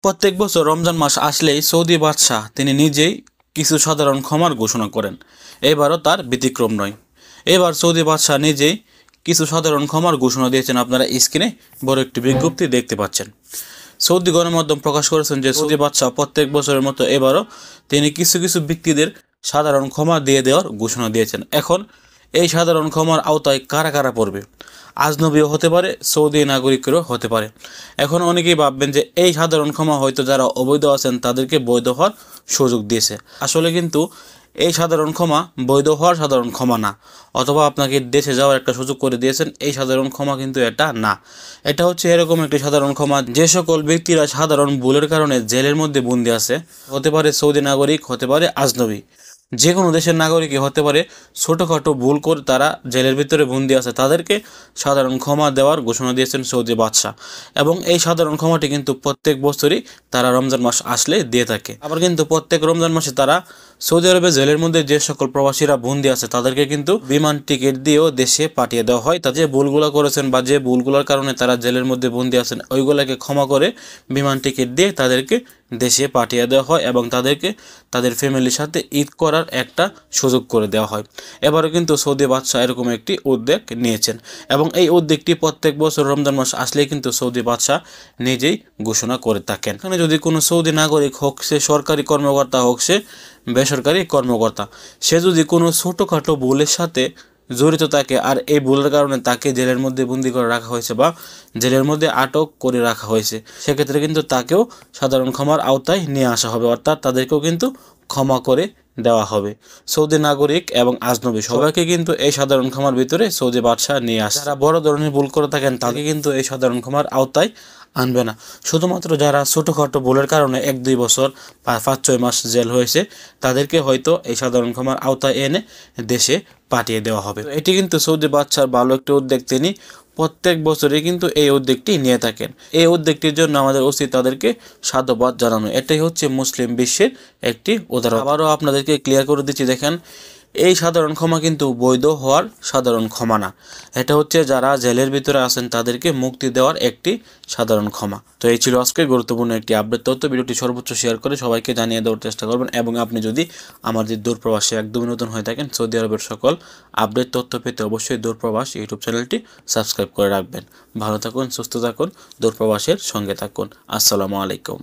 প্রত্যেক বছর রমজান মাস আসলেই সৌদি বাদশাহ তিনি নিজেই কিছু সাধারণ ক্ষমার ঘোষণা করেন। এবারও তার ব্যতিক্রম নয়। এবার সৌদি বাদশাহ নিজেই কিছু সাধারণ ক্ষমার ঘোষণা দিয়েছেন। আপনারা স্ক্রিনে বড় একটি বিজ্ঞপ্তি দেখতে পাচ্ছেন। সৌদি গণমাধ্যম প্রকাশ করেছেন যে সৌদি বাদশাহ প্রত্যেক বছরের মতো এবারও তিনি কিছু কিছু ব্যক্তিদের সাধারণ ক্ষমা দিয়ে দেওয়ার ঘোষণা দিয়েছেন। এখন এই সাধারণ ক্ষমার আওতায় কারা কারা পড়বে? আজনবীও হতে পারে, সৌদি নাগরিকেরও হতে পারে। এখন অনেকেই ভাববেন যে এই সাধারণ ক্ষমা হয়তো যারা অবৈধ আছেন তাদেরকে বৈধ হওয়ার সুযোগ দিয়েছে। আসলে কিন্তু এই সাধারণ ক্ষমা বৈধ হওয়ার সাধারণ ক্ষমা না, অথবা আপনাকে দেশে যাওয়ার একটা সুযোগ করে দিয়েছেন, এই সাধারণ ক্ষমা কিন্তু এটা না। এটা হচ্ছে এরকম একটি সাধারণ ক্ষমা, যে সকল ব্যক্তিরা সাধারণ ভুলের কারণে জেলের মধ্যে বন্দী আছে, হতে পারে সৌদি নাগরিক, হতে পারে আজনবী, যে কোনো দেশের নাগরিকই হতে পারে, ছোটোখাটো ভুল করে তারা জেলের ভিতরে বন্দী আছে, তাদেরকে সাধারণ ক্ষমা দেওয়ার ঘোষণা দিয়েছেন সৌদি বাদশাহ। এবং এই সাধারণ ক্ষমাটি কিন্তু প্রত্যেক বছরই তারা রমজান মাস আসলে দিয়ে থাকে। আবার কিন্তু প্রত্যেক রমজান মাসে তারা সৌদি আরবে জেলের মধ্যে যে সকল প্রবাসীরা বন্দী আছে তাদেরকে কিন্তু বিমান টিকিট দিয়েও দেশে পাঠিয়ে দেওয়া হয়। তাদের যে ভুলগুলো করেছেন বা যে ভুলগুলোর কারণে তারা জেলের মধ্যে বন্দী আছেন ওইগুলোকে ক্ষমা করে বিমান টিকিট দিয়ে তাদেরকে দেশে পাঠিয়ে দেওয়া হয় এবং তাদেরকে তাদের ফ্যামিলির সাথে ঈদ করার একটা সুযোগ করে দেওয়া হয়। এবারও কিন্তু সৌদি বাদশাহ এরকম একটি উদ্যোগ নিয়েছেন এবং এই উদ্যোগটি প্রত্যেক বছর রমজান মাস আসলেই কিন্তু সৌদি বাদশাহ নিজেই ঘোষণা করে থাকেন। এখানে যদি কোনো সৌদি নাগরিক হোক, সে সরকারি কর্মকর্তা হোক, সে বেসরকারি কর্মকর্তা, সে যদি কোনো ছোটোখাটো ভুলের সাথে জড়িত থাকে আর এই ভুলের কারণে তাকে জেলের মধ্যে বন্দি করে রাখা হয়েছে বা জেলের মধ্যে আটক করে রাখা হয়েছে, সেক্ষেত্রে কিন্তু তাকেও সাধারণ ক্ষমার আওতায় নিয়ে আসা হবে, অর্থাৎ তাদেরকেও কিন্তু ক্ষমা করে দেওয়া হবে। সৌদি নাগরিক এবং আজনবী সবাইকে কিন্তু এই সাধারণ ক্ষমার ভিতরে সৌদি বাদশাহ নিয়ে আসে। যারা বড় ধরনের ভুল করে থাকেন তাকে কিন্তু এই সাধারণ ক্ষমার আওতায় আনবে না। শুধুমাত্র যারা ছোটোখাটো ভুলের কারণে 1-2 বছর বা 5-6 মাস জেল হয়েছে তাদেরকে হয়তো এই সাধারণ ক্ষমার আওতায় এনে দেশে পাঠিয়ে দেওয়া হবে। এটি কিন্তু সৌদি বাদশার ভালো একটি উদ্যোগ, তিনি প্রত্যেক বছরই কিন্তু এই উদ্যোগটি নিয়ে থাকেন। এই উদ্যোগটির জন্য আমাদের উচিত তাদেরকে সাধুবাদ জানানো। এটাই হচ্ছে মুসলিম বিশ্বের একটি উদাহরণ। আবারও আপনাদেরকে ক্লিয়ার করে দিচ্ছি, দেখেন এই সাধারণ ক্ষমা কিন্তু বৈধ হওয়ার সাধারণ ক্ষমা না, এটা হচ্ছে যারা জেলের ভিতরে আছেন তাদেরকে মুক্তি দেওয়ার একটি সাধারণ ক্ষমা। তো এই ছিল আজকের গুরুত্বপূর্ণ একটি আপডেট তথ্য। ভিডিওটি সর্বোচ্চ শেয়ার করে সবাইকে জানিয়ে দেওয়ার চেষ্টা করবেন এবং আপনি যদি আমাদের দূরপ্রবাসে একদমই নতুন হয়ে থাকেন, সৌদি আরবের সকল আপডেট তথ্য পেতে অবশ্যই দূরপ্রবাস ইউটিউব চ্যানেলটি সাবস্ক্রাইব করে রাখবেন। ভালো থাকুন, সুস্থ থাকুন, দূরপ্রবাসের সঙ্গে থাকুন। আসসালামু আলাইকুম।